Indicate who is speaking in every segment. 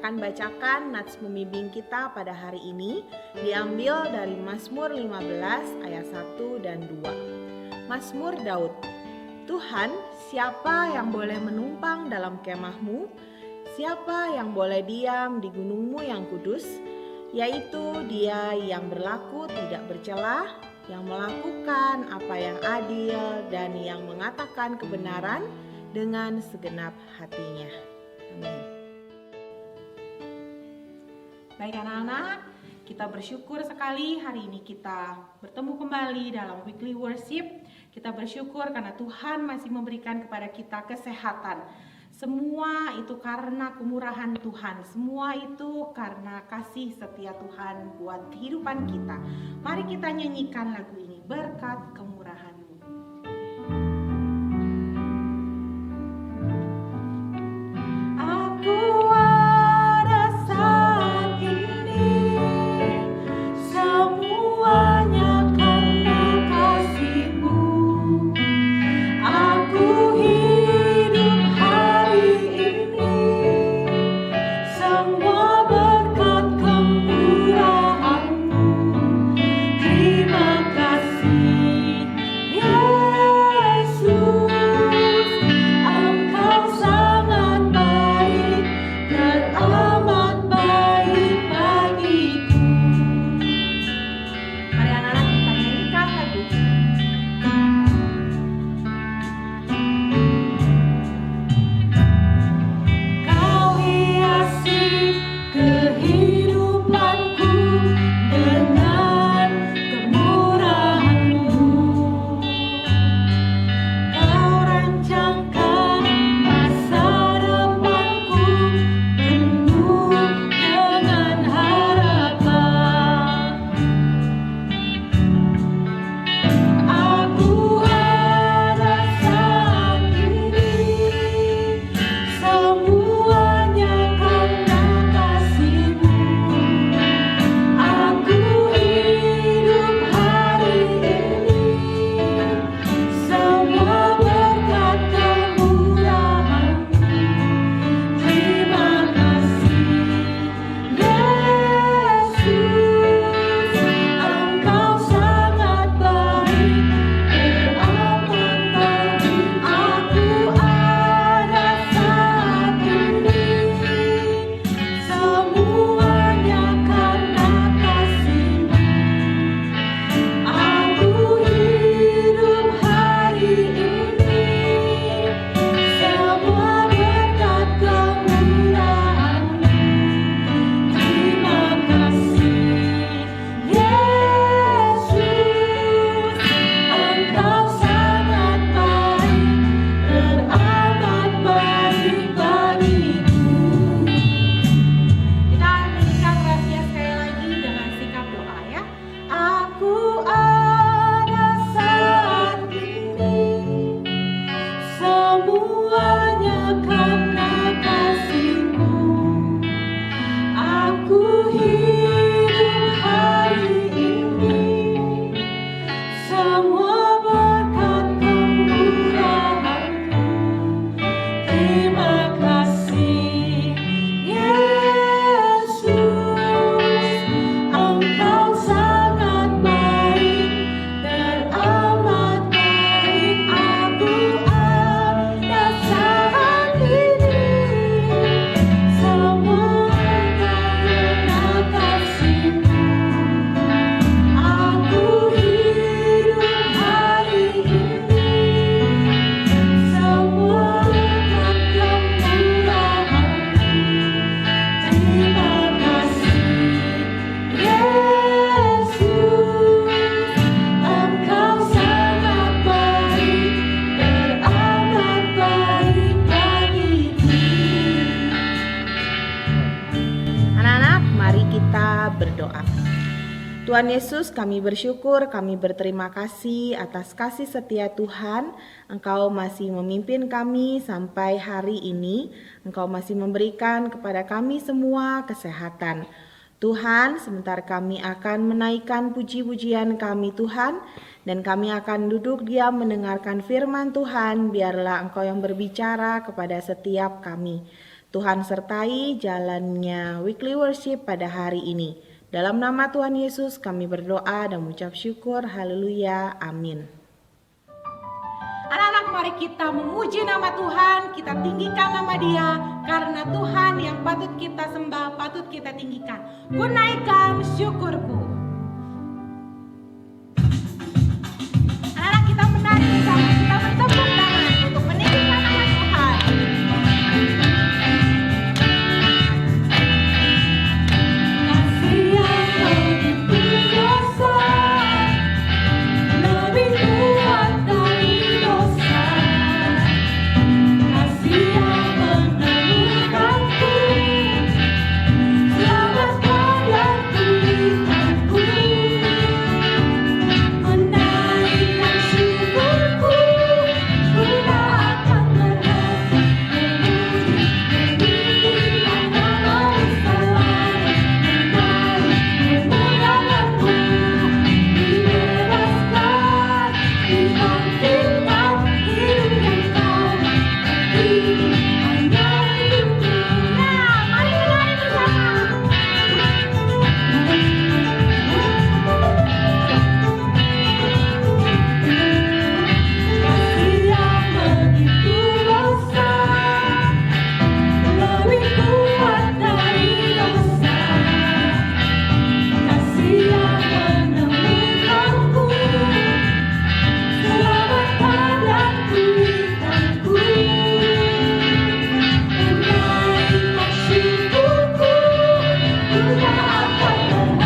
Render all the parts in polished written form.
Speaker 1: akan bacakan nats pembimbing kita pada hari ini diambil dari Mazmur 15 ayat 1 dan 2. Mazmur Daud. Tuhan, siapa yang boleh menumpang dalam kemahmu? Siapa yang boleh diam di gunungmu yang kudus? Yaitu dia yang berlaku tidak bercela, yang melakukan apa yang adil, dan yang mengatakan kebenaran dengan segenap hatinya. Amin. Baik anak-anak, kita bersyukur sekali hari ini kita bertemu kembali dalam weekly worship. Kita bersyukur karena Tuhan masih memberikan kepada kita kesehatan. Semua itu karena kemurahan Tuhan, semua itu karena kasih setia Tuhan buat kehidupan kita. Mari kita nyanyikan lagu ini, berkat kemurahan-Mu. Tuhan Yesus, kami bersyukur, kami berterima kasih atas kasih setia Tuhan. Engkau masih memimpin kami sampai hari ini. Engkau masih memberikan kepada kami semua kesehatan. Tuhan, sebentar kami akan menaikkan puji-pujian kami Tuhan, dan kami akan duduk diam mendengarkan firman Tuhan. Biarlah Engkau yang berbicara kepada setiap kami. Tuhan sertai jalannya weekly worship pada hari ini. Dalam nama Tuhan Yesus kami berdoa dan mengucap syukur. Haleluya. Amin.
Speaker 2: Anak-anak, mari kita memuji nama Tuhan, kita tinggikan nama Dia, karena Tuhan yang patut kita sembah, patut kita tinggikan. Ku naikkan syukurku. Anak-anak, kita menari bersama, kita bertepuk tangan untuk meninggikan nama Tuhan. Kasih yang begitu besar, lebih kuat dari dosa. Kasih yang menemukanku, selamatkan dan pulihkanku. Menaikkan syukurku, ku tak akan berhenti meninggikan namamu selalu. Menaikkan dibebaskan, dibangkitkan, hidup yang kau beri hanya untukmu. Ya, mari menari bersama. Kasih yang begitu besar, lebih kuat dari dosa. Kasih yang menemukanku, selamatkan dan pulihkanku. Menaikkan syukurku, ku tak akan berhenti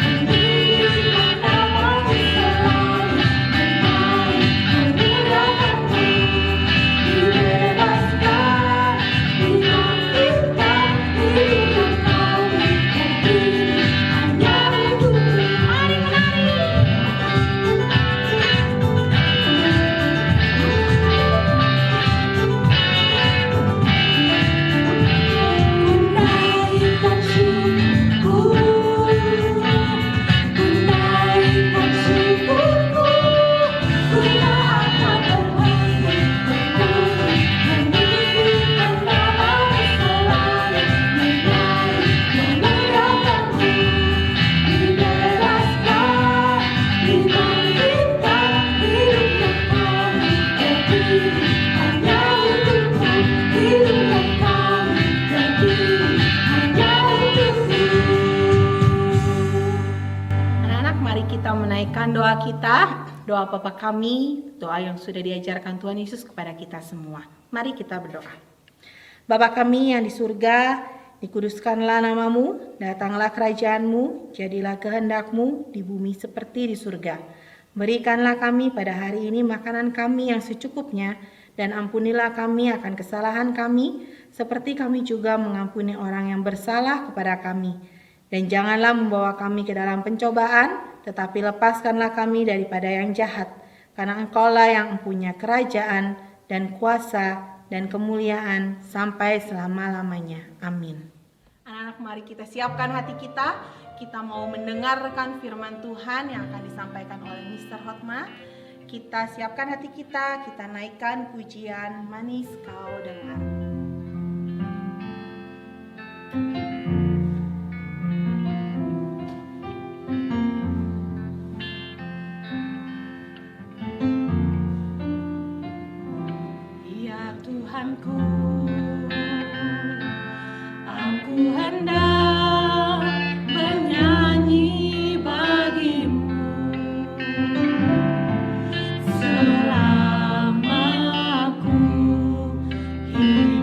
Speaker 2: meninggikan namamu selalu. Memuliakanmu, dibebaskan, dibangkitkan, hidup yang kau beri hanya untukmu. Mari menari. Menaikkan syukurku, menaikkan syukurku, ku tak akan berhenti meninggikan namamu selalu. Memuliakanmu, dibebaskan, dibangkitkan, hidup yang kami berdiri hanya untukmu. Hidup yang kami berdiri hanya untukmu.
Speaker 1: Anak-anak, mari kita menaikkan doa kita, doa Bapa kami, doa yang sudah diajarkan Tuhan Yesus kepada kita semua. Mari kita berdoa. Bapa kami yang di surga, dikuduskanlah namamu, datanglah kerajaanmu, jadilah kehendakmu di bumi seperti di surga. Berikanlah kami pada hari ini makanan kami yang secukupnya, dan ampunilah kami akan kesalahan kami, seperti kami juga mengampuni orang yang bersalah kepada kami. Dan janganlah membawa kami ke dalam pencobaan, tetapi lepaskanlah kami daripada yang jahat. Karena Engkaulah yang mempunyai kerajaan dan kuasa dan kemuliaan sampai selama-lamanya. Amin. Anak-anak, mari kita siapkan hati kita. Kita mau mendengarkan firman Tuhan yang akan disampaikan oleh Mr. Hotma. Kita siapkan hati kita, kita naikkan pujian Manis Kau Dengar.
Speaker 2: Ya Tuhanku, aku hendak bernyanyi bagimu selama aku hidup.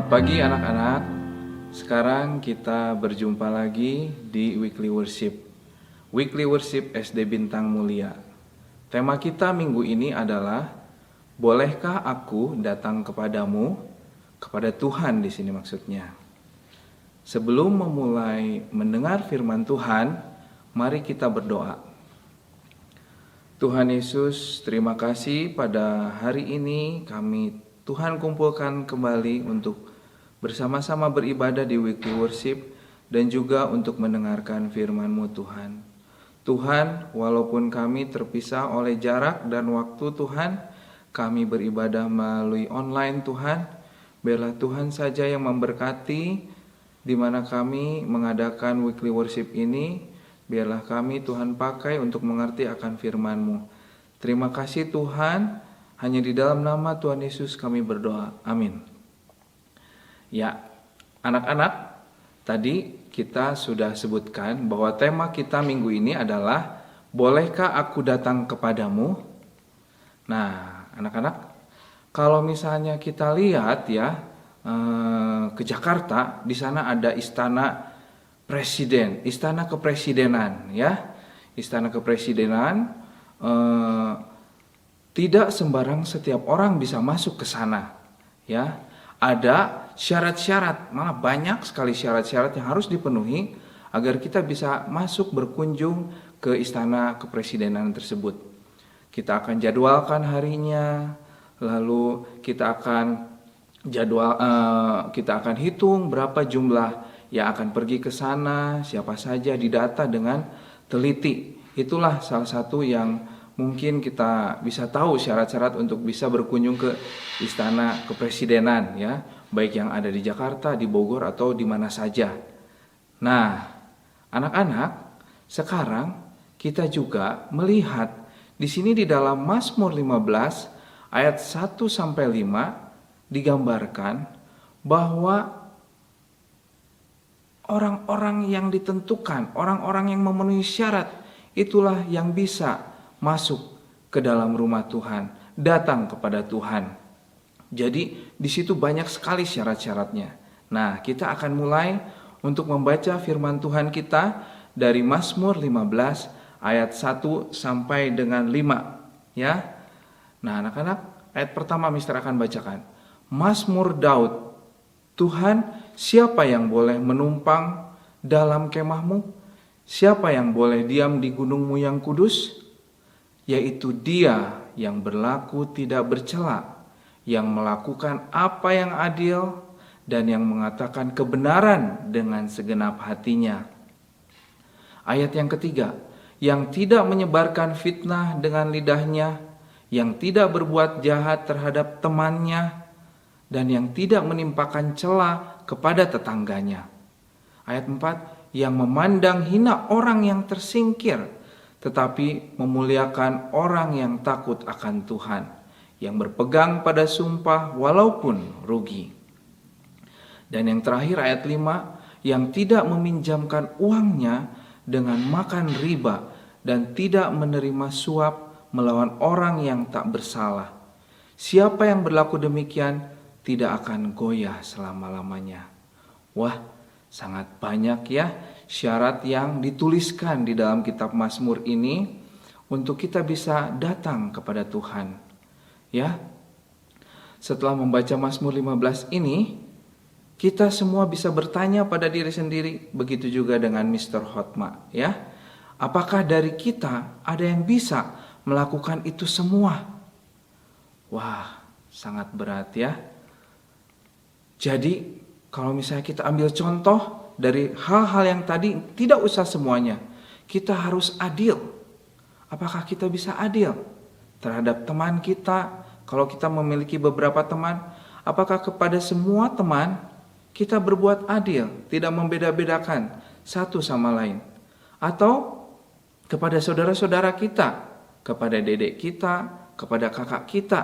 Speaker 3: Selamat pagi anak-anak. Sekarang kita berjumpa lagi di Weekly Worship. Weekly Worship SD Bintang Mulia. Tema kita minggu ini adalah bolehkah aku datang kepadamu? Kepada Tuhan di sini maksudnya. Sebelum memulai mendengar firman Tuhan, mari kita berdoa. Tuhan Yesus, terima kasih pada hari ini kami Tuhan kumpulkan kembali untuk bersama-sama beribadah di Weekly Worship dan juga untuk mendengarkan firman-Mu Tuhan. Tuhan, walaupun kami terpisah oleh jarak dan waktu Tuhan, kami beribadah melalui online Tuhan. Biarlah Tuhan saja yang memberkati di mana kami mengadakan Weekly Worship ini. Biarlah kami Tuhan pakai untuk mengerti akan firman-Mu. Terima kasih Tuhan, hanya di dalam nama Tuhan Yesus kami berdoa. Amin. Ya, anak-anak, tadi kita sudah sebutkan bahwa tema kita minggu ini adalah bolehkah aku datang kepadamu? Nah, anak-anak, kalau misalnya kita lihat ya ke Jakarta, di sana ada istana presiden, istana kepresidenan ya. Istana kepresidenan tidak sembarang setiap orang bisa masuk ke sana ya. Ada syarat-syarat, malah banyak sekali syarat-syarat yang harus dipenuhi agar kita bisa masuk berkunjung ke istana kepresidenan tersebut. Kita akan jadwalkan harinya, lalu kita akan hitung berapa jumlah yang akan pergi ke sana, siapa saja, didata dengan teliti. Itulah salah satu yang mungkin kita bisa tahu syarat-syarat untuk bisa berkunjung ke istana kepresidenan ya, baik yang ada di Jakarta, di Bogor atau di mana saja. Nah, anak-anak, sekarang kita juga melihat di sini di dalam Mazmur 15 ayat 1 sampai 5 digambarkan bahwa orang-orang yang ditentukan, orang-orang yang memenuhi syarat, itulah yang bisa masuk ke dalam rumah Tuhan, datang kepada Tuhan. Jadi di situ banyak sekali syarat-syaratnya. Nah, kita akan mulai untuk membaca firman Tuhan kita dari Mazmur 15 ayat 1 sampai dengan 5 ya. Nah, anak-anak, ayat pertama Mister akan bacakan. Mazmur Daud. Tuhan, siapa yang boleh menumpang dalam kemahmu? Siapa yang boleh diam di gunungmu yang kudus? Yaitu Dia yang berlaku tidak bercela, yang melakukan apa yang adil, dan yang mengatakan kebenaran dengan segenap hatinya. Ayat yang ketiga, yang tidak menyebarkan fitnah dengan lidahnya, yang tidak berbuat jahat terhadap temannya, dan yang tidak menimpakan cela kepada tetangganya. Ayat 4, yang memandang hina orang yang tersingkir, tetapi memuliakan orang yang takut akan Tuhan, yang berpegang pada sumpah walaupun rugi. Dan yang terakhir ayat 5, yang tidak meminjamkan uangnya dengan makan riba dan tidak menerima suap melawan orang yang tak bersalah. Siapa yang berlaku demikian tidak akan goyah selama-lamanya. Wah, sangat banyak ya syarat yang dituliskan di dalam kitab Mazmur ini untuk kita bisa datang kepada Tuhan. Ya. Setelah membaca Mazmur 15 ini, kita semua bisa bertanya pada diri sendiri, begitu juga dengan Mr. Hotma, ya. Apakah dari kita ada yang bisa melakukan itu semua? Wah, sangat berat ya. Jadi, kalau misalnya kita ambil contoh dari hal-hal yang tadi, tidak usah semuanya. Kita harus adil. Apakah kita bisa adil terhadap teman kita? Kalau kita memiliki beberapa teman, apakah kepada semua teman kita berbuat adil, tidak membeda-bedakan satu sama lain? Atau kepada saudara-saudara kita, kepada dedek kita, kepada kakak kita,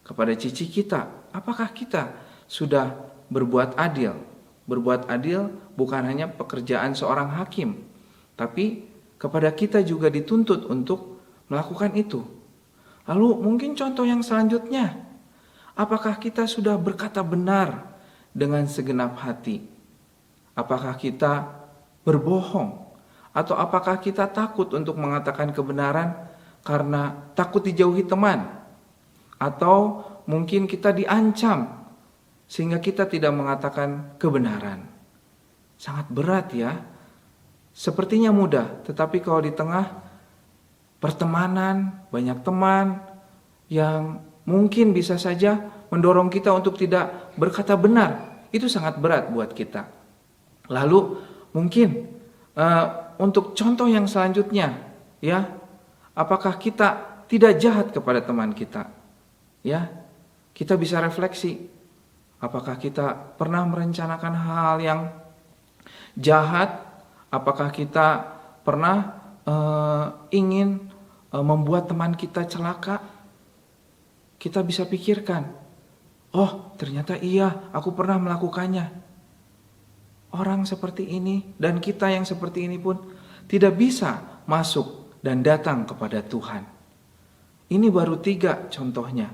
Speaker 3: kepada cici kita, apakah kita sudah berbuat adil? Berbuat adil bukan hanya pekerjaan seorang hakim, tapi kepada kita juga dituntut untuk melakukan itu. Lalu mungkin contoh yang selanjutnya, apakah kita sudah berkata benar dengan segenap hati? Apakah kita berbohong? Atau apakah kita takut untuk mengatakan kebenaran karena takut dijauhi teman? Atau mungkin kita diancam sehingga kita tidak mengatakan kebenaran? Sangat berat ya. Sepertinya mudah, tetapi kalau di tengah pertemanan, banyak teman yang mungkin bisa saja mendorong kita untuk tidak berkata benar, itu sangat berat buat kita. Lalu mungkin untuk contoh yang selanjutnya, ya, apakah kita tidak jahat kepada teman kita? Ya, kita bisa refleksi. Apakah kita pernah merencanakan hal yang jahat? Apakah kita pernah ingin membuat teman kita celaka? Kita bisa pikirkan, oh ternyata iya, aku pernah melakukannya. Orang seperti ini dan kita yang seperti ini pun tidak bisa masuk dan datang kepada Tuhan. Ini baru 3 contohnya.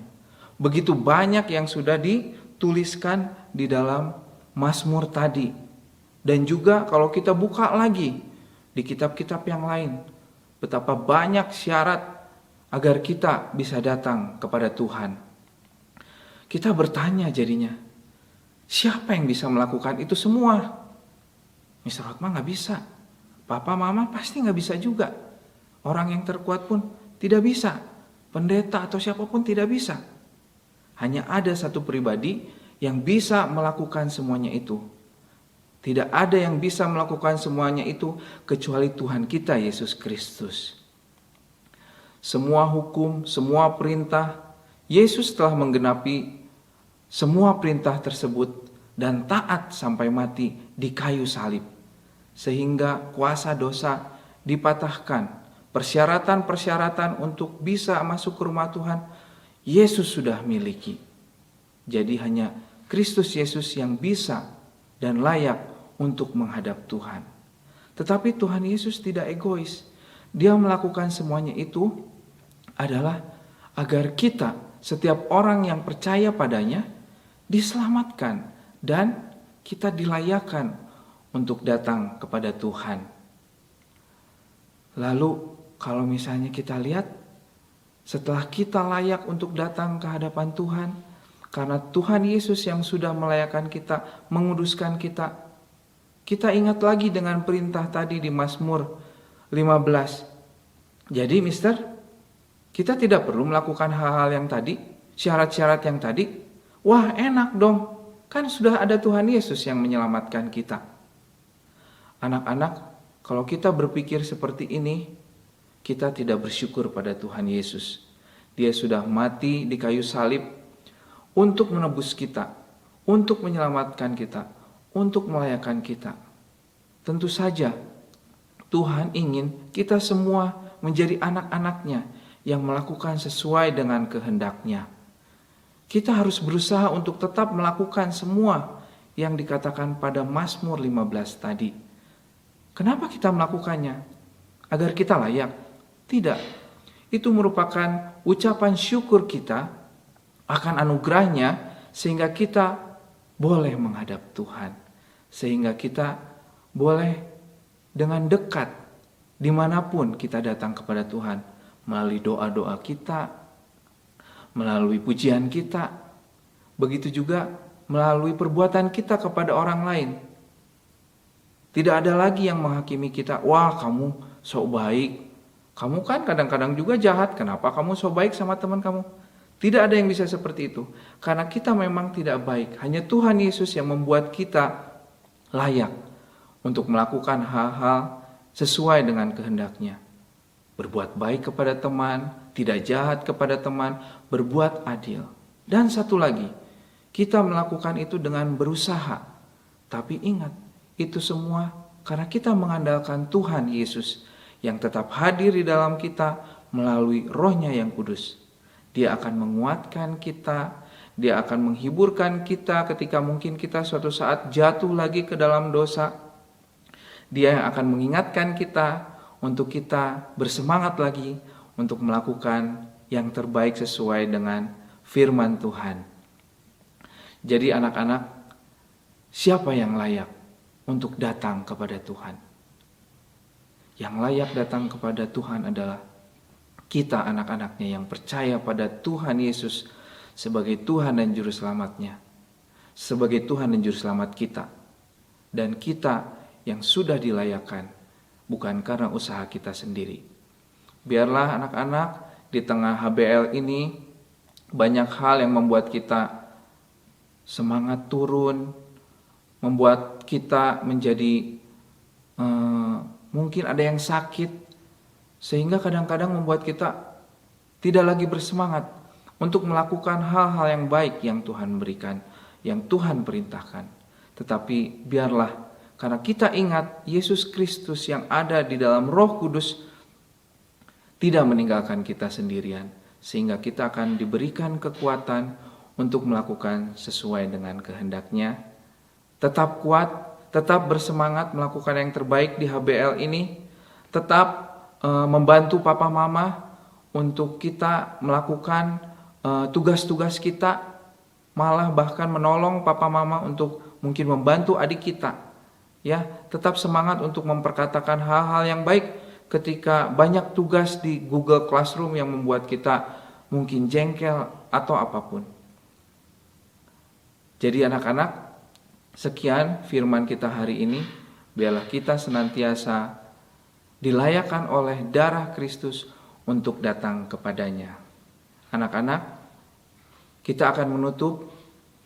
Speaker 3: Begitu banyak yang sudah dituliskan di dalam Mazmur tadi. Dan juga kalau kita buka lagi di kitab-kitab yang lain, betapa banyak syarat agar kita bisa datang kepada Tuhan. Kita bertanya jadinya, siapa yang bisa melakukan itu semua? Mr. Hotma gak bisa, Papa Mama pasti gak bisa juga, orang yang terkuat pun tidak bisa, pendeta atau siapapun tidak bisa. Hanya ada satu pribadi yang bisa melakukan semuanya itu. Tidak ada yang bisa melakukan semuanya itu kecuali Tuhan kita Yesus Kristus. Semua hukum, semua perintah, Yesus telah menggenapi semua perintah tersebut dan taat sampai mati di kayu salib. Sehingga kuasa dosa dipatahkan. Persyaratan-persyaratan untuk bisa masuk ke rumah Tuhan, Yesus sudah miliki. Jadi hanya Kristus Yesus yang bisa dan layak untuk menghadap Tuhan. Tetapi Tuhan Yesus tidak egois. Dia melakukan semuanya itu adalah agar kita, setiap orang yang percaya padanya, diselamatkan dan kita dilayakkan untuk datang kepada Tuhan. Lalu kalau misalnya kita lihat, setelah kita layak untuk datang ke hadapan Tuhan, karena Tuhan Yesus yang sudah melayakkan kita, menguduskan kita, kita ingat lagi dengan perintah tadi di Mazmur 15. Jadi kita tidak perlu melakukan hal-hal yang tadi, syarat-syarat yang tadi. Wah enak dong, kan sudah ada Tuhan Yesus yang menyelamatkan kita. Anak-anak, kalau kita berpikir seperti ini, kita tidak bersyukur pada Tuhan Yesus. Dia sudah mati di kayu salib untuk menebus kita, untuk menyelamatkan kita, untuk melayakkan kita. Tentu saja Tuhan ingin kita semua menjadi anak-anaknya yang melakukan sesuai dengan kehendak-Nya. Kita harus berusaha untuk tetap melakukan semua yang dikatakan pada Mazmur 15 tadi. Kenapa kita melakukannya? Agar kita layak? Tidak. Itu merupakan ucapan syukur kita akan anugerahnya sehingga kita boleh menghadap Tuhan. Sehingga kita boleh dengan dekat dimanapun kita datang kepada Tuhan. Melalui doa-doa kita, melalui pujian kita, begitu juga melalui perbuatan kita kepada orang lain. Tidak ada lagi yang menghakimi kita, wah kamu sok baik, kamu kan kadang-kadang juga jahat, kenapa kamu sok baik sama teman kamu? Tidak ada yang bisa seperti itu, karena kita memang tidak baik. Hanya Tuhan Yesus yang membuat kita layak untuk melakukan hal-hal sesuai dengan kehendak-Nya. Berbuat baik kepada teman, tidak jahat kepada teman, berbuat adil. Dan satu lagi, kita melakukan itu dengan berusaha. Tapi ingat, itu semua karena kita mengandalkan Tuhan Yesus yang tetap hadir di dalam kita melalui Roh-Nya yang kudus. Dia akan menguatkan kita, Dia akan menghiburkan kita ketika mungkin kita suatu saat jatuh lagi ke dalam dosa. Dia yang akan mengingatkan kita untuk kita bersemangat lagi untuk melakukan yang terbaik sesuai dengan firman Tuhan. Jadi anak-anak, siapa yang layak untuk datang kepada Tuhan? Yang layak datang kepada Tuhan adalah kita, anak-anaknya yang percaya pada Tuhan Yesus sebagai Tuhan dan Juru Selamatnya, sebagai Tuhan dan Juru Selamat kita. Dan kita yang sudah dilayakkan, bukan karena usaha kita sendiri. Biarlah anak-anak di tengah HBL ini banyak hal yang membuat kita semangat turun, membuat kita menjadi mungkin ada yang sakit, sehingga kadang-kadang membuat kita tidak lagi bersemangat untuk melakukan hal-hal yang baik yang Tuhan berikan, yang Tuhan perintahkan. Tetapi biarlah, karena kita ingat Yesus Kristus yang ada di dalam Roh Kudus tidak meninggalkan kita sendirian, sehingga kita akan diberikan kekuatan untuk melakukan sesuai dengan kehendak-Nya. Tetap kuat, tetap bersemangat melakukan yang terbaik di HBL ini, tetap membantu papa mama untuk kita melakukan tugas-tugas kita, malah bahkan menolong papa mama untuk mungkin membantu adik kita. Ya, tetap semangat untuk memperkatakan hal-hal yang baik ketika banyak tugas di Google Classroom yang membuat kita mungkin jengkel atau apapun. Jadi anak-anak, sekian firman kita hari ini. Biarlah kita senantiasa dilayakkan oleh darah Kristus untuk datang kepadanya. Anak-anak, kita akan menutup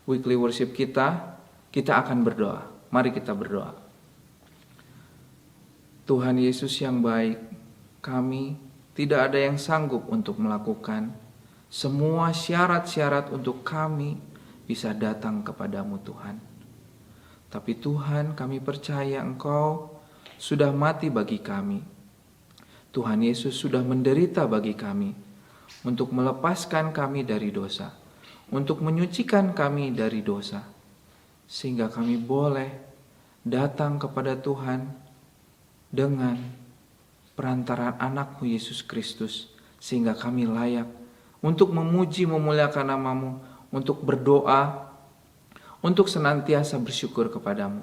Speaker 3: weekly worship kita akan berdoa. Mari kita berdoa. Tuhan Yesus yang baik, kami tidak ada yang sanggup untuk melakukan semua syarat-syarat untuk kami bisa datang kepadamu Tuhan. Tapi Tuhan, kami percaya Engkau sudah mati bagi kami. Tuhan Yesus sudah menderita bagi kami untuk melepaskan kami dari dosa, untuk menyucikan kami dari dosa, sehingga kami boleh datang kepada Tuhan dengan perantaraan anak-Mu Yesus Kristus, sehingga kami layak untuk memuji memuliakan nama-Mu, untuk berdoa, untuk senantiasa bersyukur kepadamu.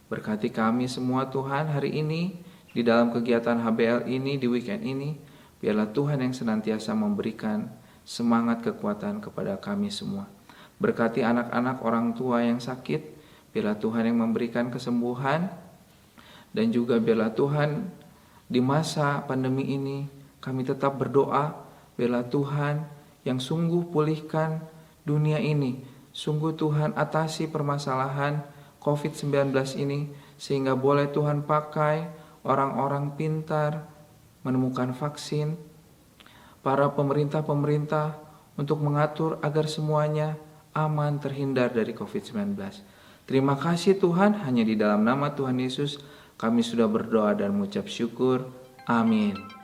Speaker 3: Berkati kami semua Tuhan hari ini, di dalam kegiatan HBL ini, di weekend ini. Biarlah Tuhan yang senantiasa memberikan semangat kekuatan kepada kami semua. Berkati anak-anak orang tua yang sakit, biarlah Tuhan yang memberikan kesembuhan. Dan juga biarlah Tuhan di masa pandemi ini kami tetap berdoa, biarlah Tuhan yang sungguh pulihkan dunia ini, sungguh Tuhan atasi permasalahan COVID-19 ini, sehingga boleh Tuhan pakai orang-orang pintar menemukan vaksin, para pemerintah-pemerintah untuk mengatur agar semuanya aman terhindar dari COVID-19. Terima kasih Tuhan, hanya di dalam nama Tuhan Yesus kami sudah berdoa dan mengucap syukur. Amin.